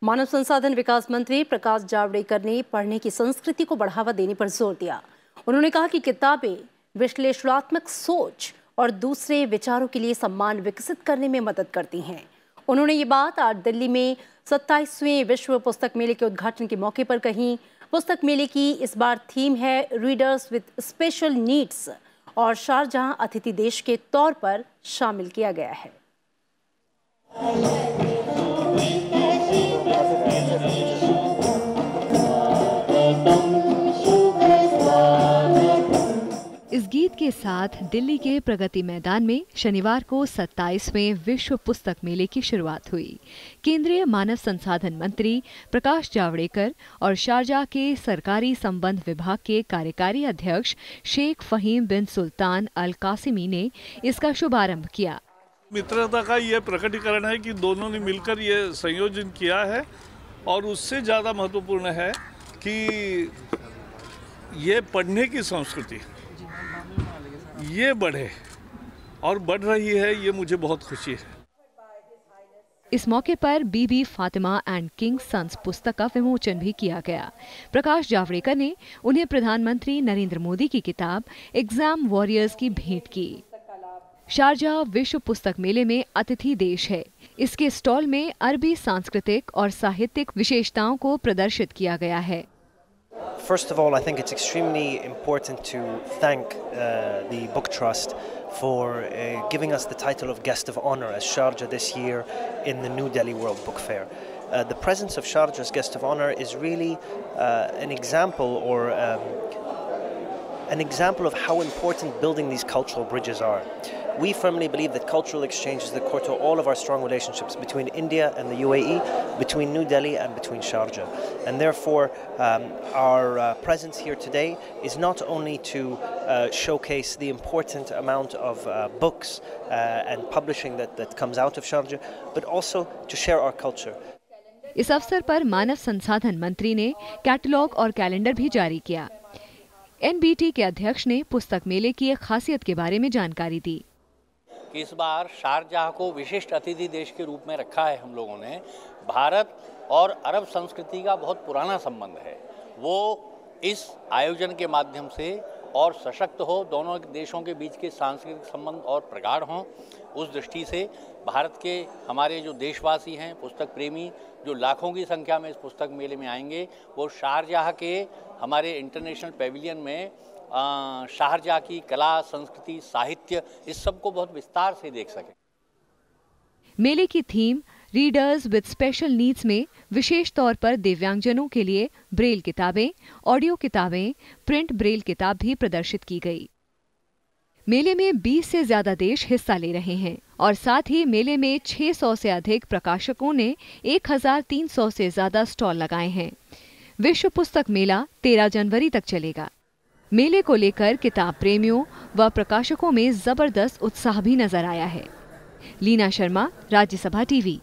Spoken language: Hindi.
मानव संसाधन विकास मंत्री प्रकाश जावड़ेकर ने पढ़ने की संस्कृति को बढ़ावा देने पर जोर दिया। उन्होंने कहा कि किताबें विश्लेषणात्मक सोच और दूसरे विचारों के लिए सम्मान विकसित करने में मदद करती हैं। उन्होंने ये बात आज दिल्ली में 27वें विश्व पुस्तक मेले के उद्घाटन के मौके पर कही। पुस्तक मेले की इस बार थीम है रीडर्स विद स्पेशल नीड्स और शारजाह अतिथि देश के तौर पर शामिल किया गया है। इस गीत के साथ दिल्ली के प्रगति मैदान में शनिवार को 27वें विश्व पुस्तक मेले की शुरुआत हुई। केंद्रीय मानव संसाधन मंत्री प्रकाश जावड़ेकर और शारजाह के सरकारी संबंध विभाग के कार्यकारी अध्यक्ष शेख फहीम बिन सुल्तान अल कासिमी ने इसका शुभारंभ किया। मित्रता का ये प्रकटीकरण है कि दोनों ने मिलकर ये संयोजन किया है और उससे ज़्यादा महत्वपूर्ण है कि ये पढ़ने की संस्कृति ये बढ़े और बढ़ रही है, ये मुझे बहुत खुशी है। इस मौके पर बीबी फातिमा एंड किंग सन्स पुस्तक का विमोचन भी किया गया। प्रकाश जावड़ेकर ने उन्हें प्रधानमंत्री नरेंद्र मोदी की किताब एग्जाम वॉरियर्स की भेंट की। शारजाह विश्व पुस्तक मेले में अतिथि देश है। इसके स्टॉल में अरबी सांस्कृतिक और साहित्यिक विशेषताओं को प्रदर्शित किया गया है। First of all, I think it's extremely important to thank the Book Trust for giving us the title of Guest of Honor as Sharjah this year in the New Delhi World Book Fair. The presence of Sharjah as Guest of Honor is really an example of how important building these cultural bridges are. We firmly believe that cultural exchange is the core to all of our strong relationships between India and the UAE, between New Delhi and between Sharjah. And therefore, our presence here today is not only to showcase the important amount of books and publishing that comes out of Sharjah, but also to share our culture. इस अवसर पर मानव संसाधन मंत्री ने कैटलॉग और कैलेंडर भी जारी किया। NBT के अध्यक्ष ने पुस्तक मेले की एक खासियत के बारे में जानकारी दी। इस बार शारजाह को विशिष्ट अतिथि देश के रूप में रखा है। हम लोगों ने भारत और अरब संस्कृति का बहुत पुराना संबंध है, वो इस आयोजन के माध्यम से और सशक्त हो, दोनों देशों के बीच के सांस्कृतिक संबंध और प्रगाढ़ हों। उस दृष्टि से भारत के हमारे जो देशवासी हैं, पुस्तक प्रेमी, जो लाखों की संख्या में इस पुस्तक मेले में आएंगे, वो शारजाह के हमारे इंटरनेशनल पेविलियन में शारजाह की कला, संस्कृति, साहित्य, इस सब को बहुत विस्तार से देख सकें। मेले की theme readers with special needs में विशेष तौर पर दिव्यांगजनों के लिए ब्रेल किताबें, ऑडियो किताबें, प्रिंट ब्रेल किताब भी प्रदर्शित की गई। मेले में 20 से ज्यादा देश हिस्सा ले रहे हैं और साथ ही मेले में 600 से अधिक प्रकाशकों ने 1300 से ज्यादा स्टॉल लगाए हैं। विश्व पुस्तक मेला 13 जनवरी तक चलेगा। मेले को लेकर किताब प्रेमियों व प्रकाशकों में जबरदस्त उत्साह भी नजर आया है। लीना शर्मा, राज्यसभा टीवी।